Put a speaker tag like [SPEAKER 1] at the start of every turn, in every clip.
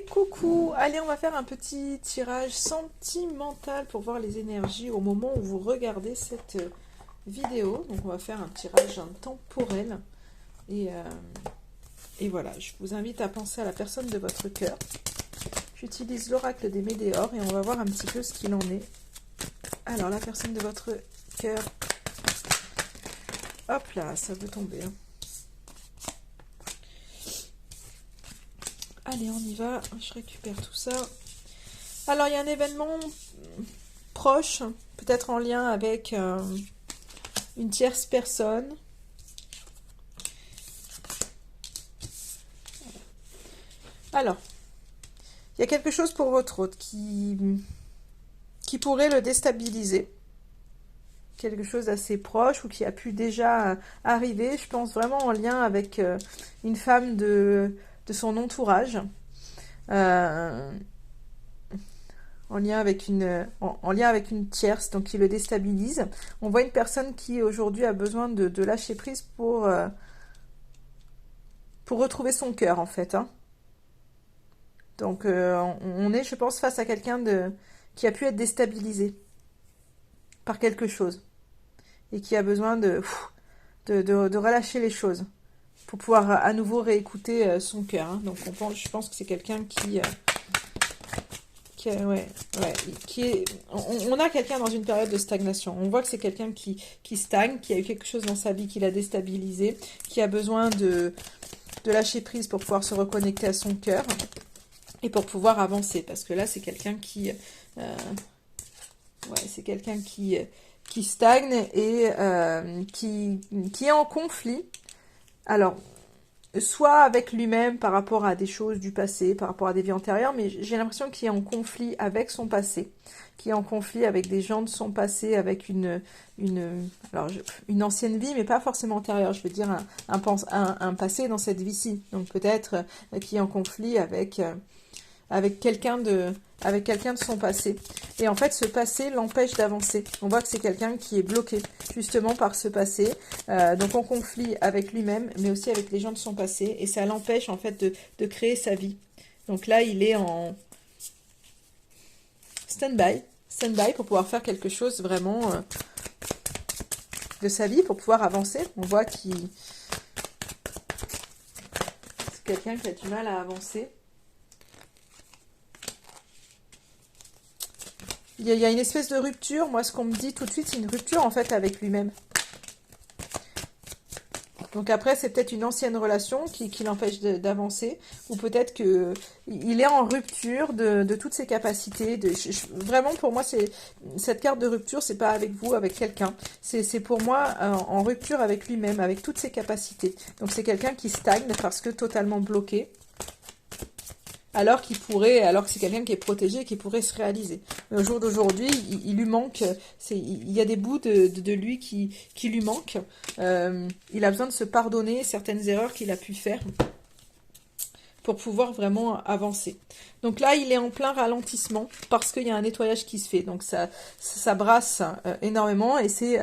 [SPEAKER 1] Coucou, allez, on va faire un petit tirage sentimental pour voir les énergies au moment où vous regardez cette vidéo. Donc on va faire un tirage temporel et, euh, et voilà, je vous invite à penser à la personne de votre cœur. J'utilise l'oracle des Médéors et on va voir un petit peu ce qu'il en est. Alors la personne de votre cœur, hop là, ça veut tomber, hein. Allez, on y va. Je récupère tout ça. Alors, il y a un événement proche, peut-être en lien avec une tierce personne. Alors, il y a quelque chose pour votre hôte qui pourrait le déstabiliser. Quelque chose d'assez proche ou qui a pu déjà arriver. Je pense vraiment en lien avec une femme de son entourage. En lien avec une tierce, donc qui le déstabilise. On voit une personne qui aujourd'hui a besoin de lâcher prise pour retrouver son cœur en fait, hein. Donc on est, je pense, face à quelqu'un qui a pu être déstabilisé par quelque chose et qui a besoin de relâcher les choses pour pouvoir à nouveau réécouter son cœur, hein. Donc je pense que c'est quelqu'un on a quelqu'un dans une période de stagnation. On voit que c'est quelqu'un qui stagne, qui a eu quelque chose dans sa vie qui l'a déstabilisé, qui a besoin de lâcher prise pour pouvoir se reconnecter à son cœur et pour pouvoir avancer. Parce que là, c'est quelqu'un qui stagne et qui est en conflit. Alors, soit avec lui-même par rapport à des choses du passé, par rapport à des vies antérieures, mais j'ai l'impression qu'il est en conflit avec son passé, qu'il est en conflit avec des gens de son passé, avec une ancienne vie, mais pas forcément antérieure, je veux dire un passé dans cette vie-ci. Donc peut-être qu'il est en conflit avec quelqu'un de son passé. Et en fait, ce passé l'empêche d'avancer. On voit que c'est quelqu'un qui est bloqué, justement, par ce passé. Donc en conflit avec lui-même, mais aussi avec les gens de son passé. Et ça l'empêche, en fait, de créer sa vie. Donc là, il est en stand-by pour pouvoir faire quelque chose vraiment de sa vie, pour pouvoir avancer. On voit c'est quelqu'un qui a du mal à avancer. Il y a une espèce de rupture. Moi, ce qu'on me dit tout de suite, c'est une rupture, en fait, avec lui-même. Donc après, c'est peut-être une ancienne relation qui l'empêche d'avancer. Ou peut-être qu'il est en rupture de toutes ses capacités. Vraiment, pour moi, cette carte de rupture, c'est pas avec vous, avec quelqu'un. C'est pour moi en rupture avec lui-même, avec toutes ses capacités. Donc c'est quelqu'un qui stagne parce que totalement bloqué. Alors que c'est quelqu'un qui est protégé, qui pourrait se réaliser. Mais au jour d'aujourd'hui, il lui manque, il y a des bouts de lui qui lui manquent. Il a besoin de se pardonner certaines erreurs qu'il a pu faire pour pouvoir vraiment avancer. Donc là, il est en plein ralentissement parce qu'il y a un nettoyage qui se fait. Donc ça brasse énormément et c'est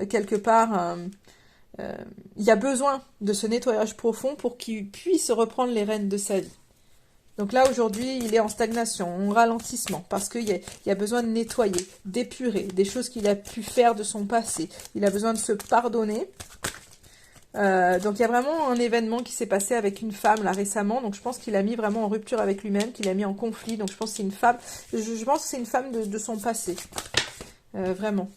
[SPEAKER 1] quelque part... il y a besoin de ce nettoyage profond pour qu'il puisse reprendre les rênes de sa vie. Donc là, aujourd'hui, il est en stagnation, en ralentissement, parce qu'il y a besoin de nettoyer, d'épurer, des choses qu'il a pu faire de son passé. Il a besoin de se pardonner. Donc il y a vraiment un événement qui s'est passé avec une femme, là, récemment. Donc je pense qu'il a mis vraiment en rupture avec lui-même, qu'il a mis en conflit. Donc je pense que c'est une femme, je pense que c'est une femme de son passé. Vraiment.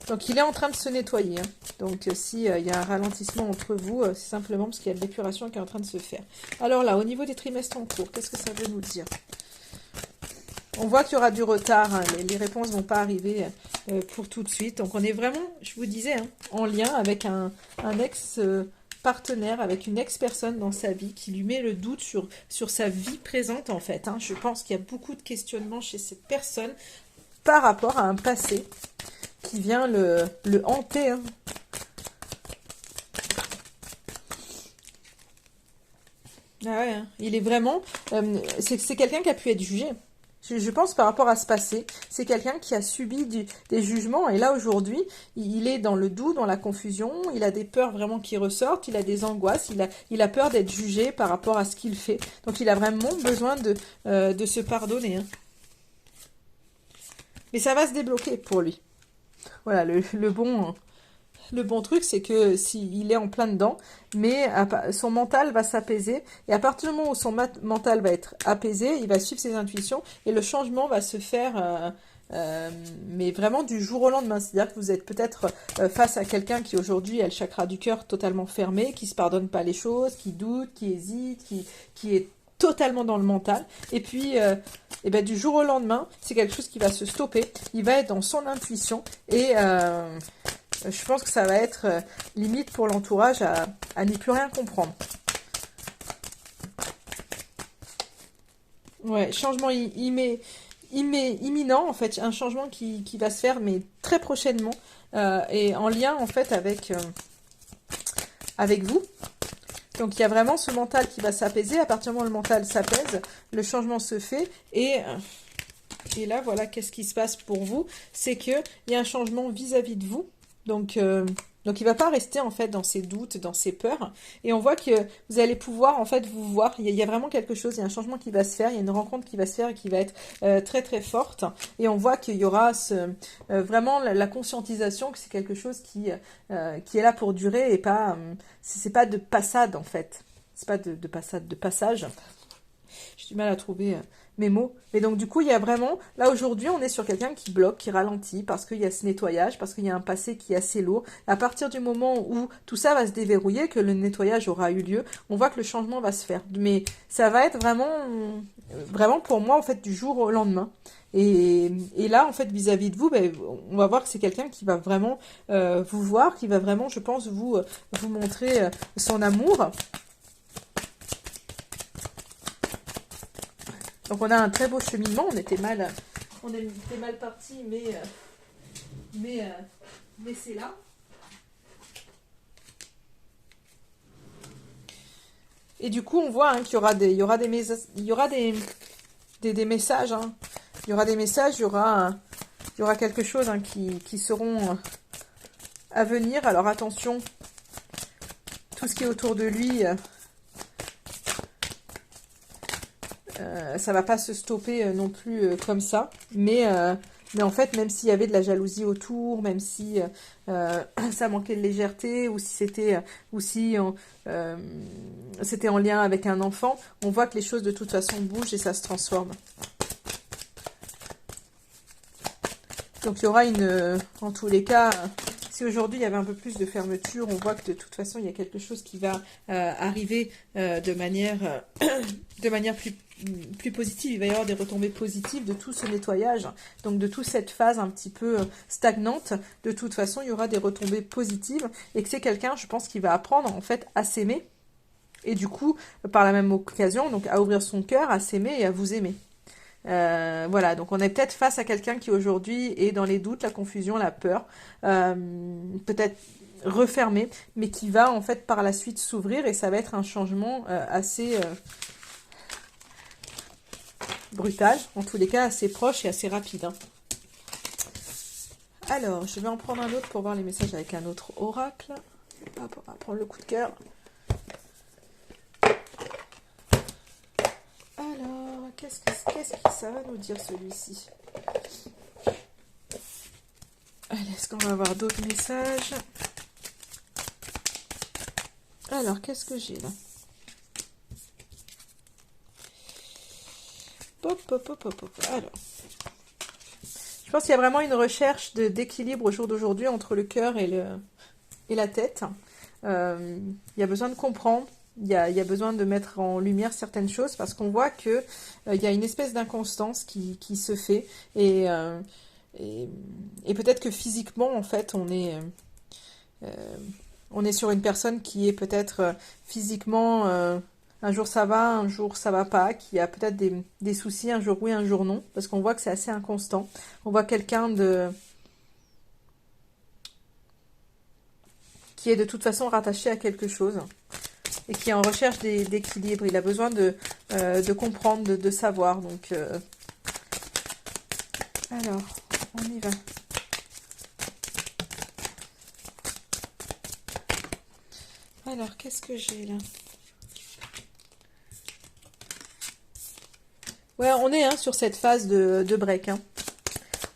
[SPEAKER 1] Donc il est en train de se nettoyer, hein. Donc s'il y a un ralentissement entre vous, c'est simplement parce qu'il y a de l'épuration qui est en train de se faire. Alors là, au niveau des trimestres en cours, qu'est-ce que ça veut nous dire? On voit qu'il y aura du retard, hein. Les réponses ne vont pas arriver pour tout de suite. Donc on est vraiment, je vous disais, hein, en lien avec un ex-partenaire, avec une ex-personne dans sa vie qui lui met le doute sur sa vie présente en fait, hein. Je pense qu'il y a beaucoup de questionnements chez cette personne par rapport à un passé qui vient le hanter, hein. Ah ouais, hein. Il est vraiment... c'est quelqu'un qui a pu être jugé. Je pense par rapport à ce passé. c'est quelqu'un qui a subi des jugements, et là aujourd'hui, il est dans le doute, dans la confusion, il a des peurs vraiment qui ressortent, il a des angoisses, il a peur d'être jugé par rapport à ce qu'il fait. Donc il a vraiment besoin de se pardonner, hein. Mais ça va se débloquer pour lui. Voilà, le bon truc, c'est que s'il est en plein dedans, mais son mental va s'apaiser, et à partir du moment où son mental va être apaisé, il va suivre ses intuitions, et le changement va se faire, mais vraiment du jour au lendemain. C'est-à-dire que vous êtes peut-être face à quelqu'un qui aujourd'hui a le chakra du cœur totalement fermé, qui se pardonne pas les choses, qui doute, qui hésite, qui est totalement dans le mental, et puis et ben, du jour au lendemain, c'est quelque chose qui va se stopper, il va être dans son intuition, et je pense que ça va être limite pour l'entourage à n'y plus rien comprendre. Ouais, changement imminent, en fait, un changement qui va se faire, mais très prochainement, et en lien, en fait, avec vous. Donc, il y a vraiment ce mental qui va s'apaiser. À partir du moment où le mental s'apaise, le changement se fait, et là, voilà, qu'est-ce qui se passe pour vous? C'est qu'il y a un changement vis-à-vis de vous. Donc il va pas rester en fait dans ses doutes, dans ses peurs. Et on voit que vous allez pouvoir en fait vous voir. Il y a vraiment quelque chose, il y a un changement qui va se faire, il y a une rencontre qui va se faire et qui va être très très forte. Et on voit qu'il y aura vraiment la conscientisation que c'est quelque chose qui est là pour durer, et pas c'est pas de passade en fait. C'est pas de passade, de passage. J'ai du mal à trouver mes mots. Mais donc du coup, il y a vraiment, là aujourd'hui, on est sur quelqu'un qui bloque, qui ralentit, parce qu'il y a ce nettoyage, parce qu'il y a un passé qui est assez lourd. À partir du moment où tout ça va se déverrouiller, que le nettoyage aura eu lieu, on voit que le changement va se faire. Mais ça va être vraiment pour moi, en fait, du jour au lendemain. Et là, en fait, vis-à-vis de vous, ben, on va voir que c'est quelqu'un qui va vraiment vous voir, qui va vraiment, je pense, vous montrer son amour. Donc on a un très beau cheminement, on était mal parti, mais c'est là. Et du coup, on voit hein, qu'il y aura des messages, il y aura des messages, hein. Il y aura des messages, il y aura quelque chose hein, qui seront à venir. Alors attention, tout ce qui est autour de lui. Ça va pas se stopper non plus comme ça, mais en fait, même s'il y avait de la jalousie autour, même si ça manquait de légèreté, ou si c'était en lien avec un enfant, on voit que les choses de toute façon bougent et ça se transforme. Donc il y aura en tous les cas, si aujourd'hui il y avait un peu plus de fermeture, on voit que de toute façon il y a quelque chose qui va arriver de manière plus positive. Il va y avoir des retombées positives de tout ce nettoyage, donc de toute cette phase un petit peu stagnante. De toute façon, il y aura des retombées positives, et que c'est quelqu'un, je pense, qui va apprendre en fait à s'aimer, et du coup, par la même occasion, donc à ouvrir son cœur, à s'aimer et à vous aimer. Voilà, donc on est peut-être face à quelqu'un qui aujourd'hui est dans les doutes, la confusion, la peur, peut-être refermé, mais qui va en fait par la suite s'ouvrir, et ça va être un changement assez brutal, en tous les cas assez proche et assez rapide, hein. Alors, je vais en prendre un autre pour voir les messages avec un autre oracle. Hop, on va prendre le coup de cœur. Alors, qu'est-ce que ça va nous dire celui-ci? Allez, est-ce qu'on va avoir d'autres messages? Alors, qu'est-ce que j'ai là? Alors, je pense qu'il y a vraiment une recherche d'équilibre au jour d'aujourd'hui entre le cœur et la tête. Il y a besoin de comprendre, il y a besoin de mettre en lumière certaines choses, parce qu'on voit que il y a une espèce d'inconstance qui se fait, et peut-être que physiquement, en fait, on est sur une personne qui est peut-être physiquement... un jour ça va, un jour ça va pas, qui a peut-être des soucis, un jour oui, un jour non, parce qu'on voit que c'est assez inconstant. On voit quelqu'un qui est de toute façon rattaché à quelque chose, et qui est en recherche d'équilibre. Il a besoin de comprendre, de savoir. Donc, Alors, on y va. Alors, qu'est-ce que j'ai là? Ouais, on est hein, sur cette phase de break. Hein.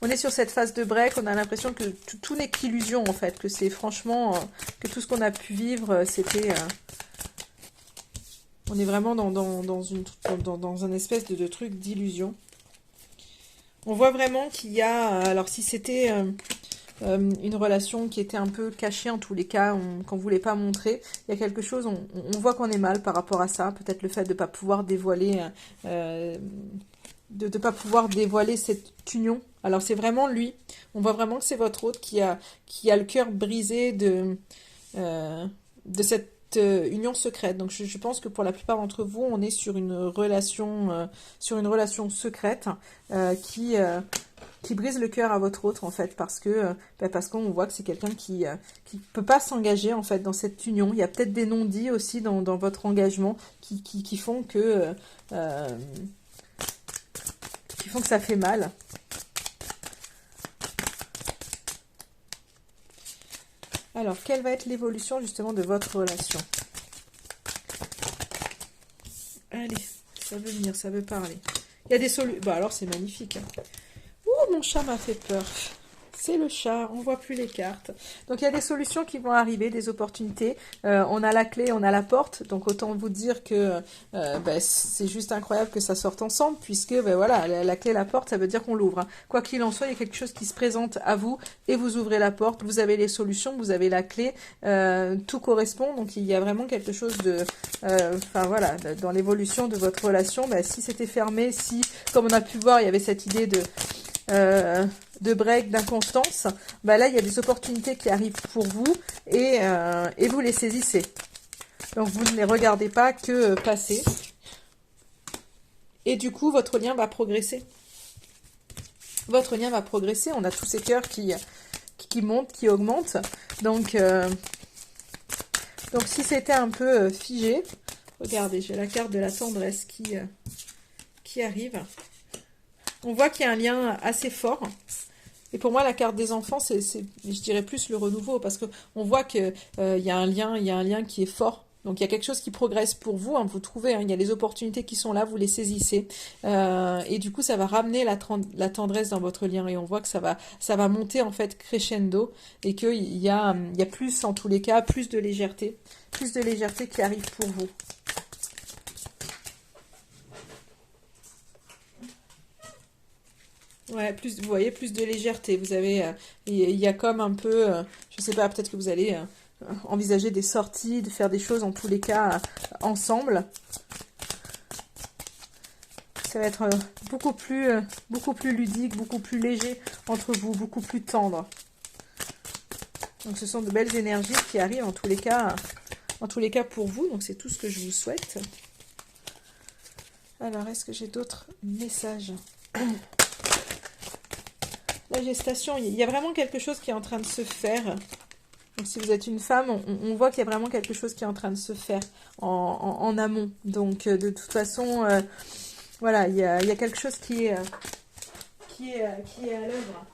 [SPEAKER 1] On est sur cette phase de break, on a l'impression que tout n'est qu'illusion en fait, que c'est franchement, que tout ce qu'on a pu vivre, c'était... on est vraiment dans un espèce de truc d'illusion. On voit vraiment qu'il y a... alors si c'était une relation qui était un peu cachée en tous les cas, qu'on ne voulait pas montrer, il y a quelque chose, on voit qu'on est mal par rapport à ça. Peut-être le fait de ne pas pouvoir dévoiler... de ne pas pouvoir dévoiler cette union. Alors c'est vraiment lui, on voit vraiment que c'est votre hôte qui a le cœur brisé de cette union secrète. Donc je pense que pour la plupart d'entre vous, on est sur une relation secrète qui brise le cœur à votre autre en fait parce qu'on voit que c'est quelqu'un qui peut pas s'engager en fait dans cette union. Il y a peut-être des non-dits aussi dans votre engagement qui font que ça fait mal. Alors, quelle va être l'évolution justement de votre relation? Allez, ça veut venir, ça veut parler. Il y a des solutions. Bah alors c'est magnifique. Hein. Ouh, mon chat m'a fait peur. C'est le chat, on voit plus les cartes. Donc il y a des solutions qui vont arriver, des opportunités. On a la clé, on a la porte. Donc autant vous dire que c'est juste incroyable que ça sorte ensemble, puisque voilà, la clé, la porte, ça veut dire qu'on l'ouvre. Hein. Quoi qu'il en soit, il y a quelque chose qui se présente à vous et vous ouvrez la porte. Vous avez les solutions, vous avez la clé. Tout correspond. Donc il y a vraiment quelque chose de... voilà, dans l'évolution de votre relation, si c'était fermé, si, comme on a pu voir, il y avait cette idée de break, d'inconstance, là il y a des opportunités qui arrivent pour vous et vous les saisissez. Donc vous ne les regardez pas que passer. Et du coup votre lien va progresser. Votre lien va progresser. On a tous ces cœurs qui montent, qui augmentent. Donc si c'était un peu figé, regardez, j'ai la carte de la tendresse qui arrive. On voit qu'il y a un lien assez fort. Et pour moi, la carte des enfants, c'est je dirais plus le renouveau, parce qu'on voit qu'il y a un lien qui est fort. Donc il y a quelque chose qui progresse pour vous, hein, vous trouvez, hein, il y a les opportunités qui sont là, vous les saisissez. Et du coup, ça va ramener la tendresse dans votre lien. Et on voit que ça va monter en fait crescendo, et qu'il y a plus, en tous les cas, plus de légèreté qui arrive pour vous. Ouais, vous voyez, plus de légèreté. Vous avez, il y a comme un peu, je sais pas, peut-être que vous allez envisager des sorties, de faire des choses en tous les cas ensemble. Ça va être beaucoup plus ludique, beaucoup plus léger entre vous, beaucoup plus tendre. Donc ce sont de belles énergies qui arrivent en tous les cas pour vous. Donc c'est tout ce que je vous souhaite. Alors, est-ce que j'ai d'autres messages? La gestation, il y a vraiment quelque chose qui est en train de se faire. Donc si vous êtes une femme, on voit qu'il y a vraiment quelque chose qui est en train de se faire en amont. Donc de toute façon, voilà, il y a quelque chose qui est à l'œuvre.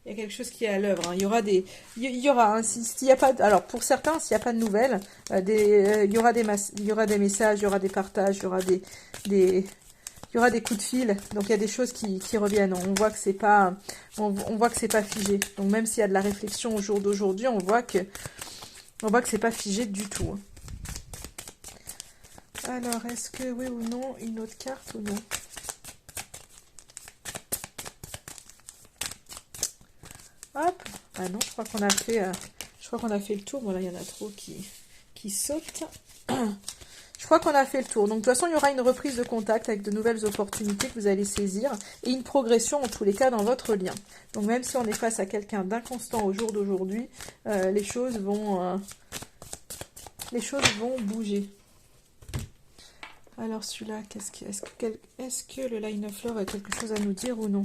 [SPEAKER 1] Il y a quelque chose qui est à l'œuvre. Hein. Il y aura, hein, s'il y a pas, alors pour certains, s'il n'y a pas de nouvelles, il y aura des messages, il y aura des partages, il y aura il y aura des coups de fil, donc il y a des choses qui reviennent. On voit que c'est pas, on voit que c'est pas figé. Donc même s'il y a de la réflexion au jour d'aujourd'hui, on voit que c'est pas figé du tout. Alors, est-ce que oui ou non, une autre carte ou non? Hop. Ah non, je crois qu'on a fait le tour. Voilà, il y en a trop qui sautent. Je crois qu'on a fait le tour. Donc, de toute façon, il y aura une reprise de contact avec de nouvelles opportunités que vous allez saisir et une progression, en tous les cas, dans votre lien. Donc, même si on est face à quelqu'un d'inconstant au jour d'aujourd'hui, les choses vont bouger. Alors, celui-là, est-ce que le Line of Love a quelque chose à nous dire ou non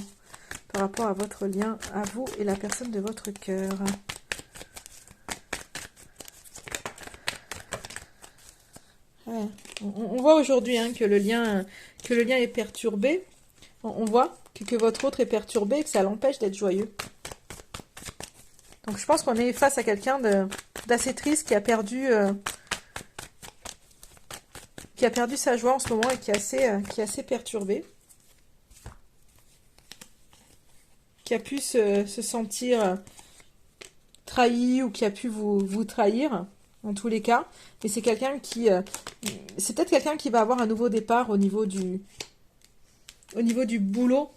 [SPEAKER 1] par rapport à votre lien, à vous et la personne de votre cœur? Ouais. On voit aujourd'hui hein, que le lien est perturbé. On voit que votre autre est perturbé et que ça l'empêche d'être joyeux. Donc je pense qu'on est face à quelqu'un d'assez triste qui a perdu sa joie en ce moment et qui est assez perturbé. Qui a pu se sentir trahi ou qui a pu vous trahir, en tous les cas. Et c'est quelqu'un qui... c'est peut-être quelqu'un qui va avoir un nouveau départ au niveau du boulot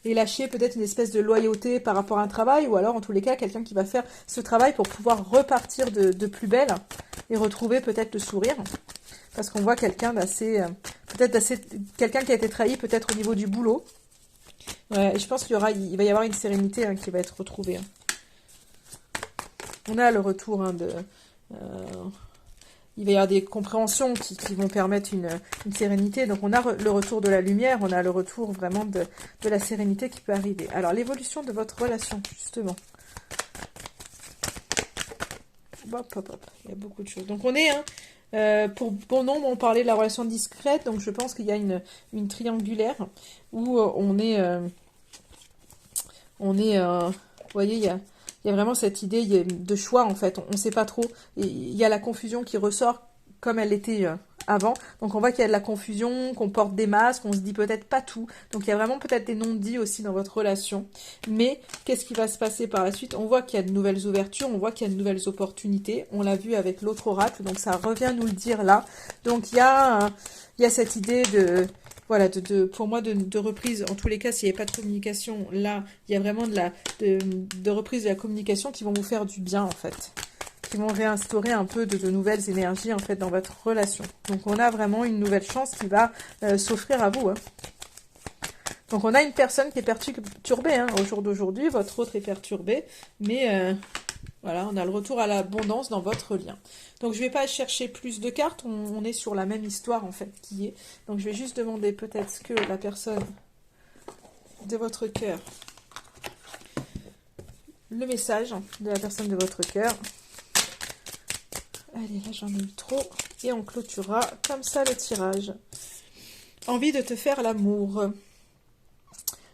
[SPEAKER 1] et lâcher peut-être une espèce de loyauté par rapport à un travail, ou alors en tous les cas quelqu'un qui va faire ce travail pour pouvoir repartir de plus belle et retrouver peut-être le sourire. Parce qu'on voit quelqu'un quelqu'un qui a été trahi peut-être au niveau du boulot. Ouais, et je pense qu'il va y avoir une sérénité qui va être retrouvée. On a le retour il va y avoir des compréhensions qui vont permettre une sérénité. Donc on a le retour de la lumière, on a le retour vraiment de la sérénité qui peut arriver. Alors l'évolution de votre relation, justement. Hop, hop, hop. Il y a beaucoup de choses. Donc on est, pour bon nombre, on parlait de la relation discrète, donc je pense qu'il y a une triangulaire où vous voyez, il y a vraiment cette idée de choix, en fait. On ne sait pas trop. Et il y a la confusion qui ressort comme elle était avant. Donc on voit qu'il y a de la confusion, qu'on porte des masques, on se dit peut-être pas tout. Donc il y a vraiment peut-être des non-dits aussi dans votre relation. Mais qu'est-ce qui va se passer par la suite? On voit qu'il y a de nouvelles ouvertures, on voit qu'il y a de nouvelles opportunités. On l'a vu avec l'autre oracle, donc ça revient nous le dire là. Donc il y a cette idée voilà, pour moi, de reprise. En tous les cas, s'il n'y avait pas de communication, là, il y a vraiment de reprise de la communication qui vont vous faire du bien, en fait. Qui vont réinstaurer un peu de nouvelles énergies, en fait, dans votre relation. Donc, on a vraiment une nouvelle chance qui va s'offrir à vous. Donc, on a une personne qui est perturbée, au jour d'aujourd'hui. Votre autre est perturbé. Mais, voilà, on a le retour à l'abondance dans votre lien. Donc, je ne vais pas chercher plus de cartes. On est sur la même histoire, en fait, qui est. Donc, je vais juste demander peut-être ce que la personne de votre cœur, le message de la personne de votre cœur. Allez, là, j'en ai eu trop. Et on clôturera comme ça le tirage. Envie de te faire l'amour.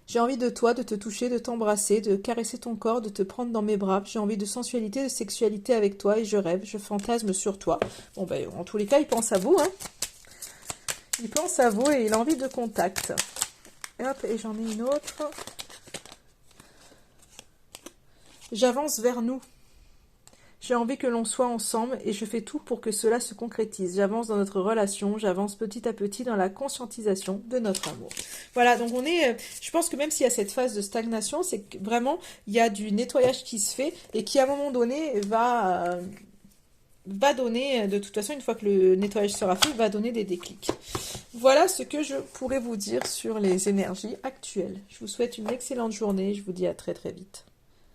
[SPEAKER 1] J'ai envie de toi, de te toucher, de t'embrasser, de caresser ton corps, de te prendre dans mes bras. J'ai envie de sensualité, de sexualité avec toi et je rêve, je fantasme sur toi. Bon, ben, en tous les cas, il pense à vous, Il pense à vous et il a envie de contact. Et hop, et j'en ai une autre. J'avance vers nous. J'ai envie que l'on soit ensemble et je fais tout pour que cela se concrétise. J'avance dans notre relation, j'avance petit à petit dans la conscientisation de notre amour. Voilà, donc on est... je pense que même s'il y a cette phase de stagnation, c'est que vraiment, il y a du nettoyage qui se fait et qui, à un moment donné, va donner, de toute façon, une fois que le nettoyage sera fait, va donner des déclics. Voilà ce que je pourrais vous dire sur les énergies actuelles. Je vous souhaite une excellente journée, je vous dis à très très vite.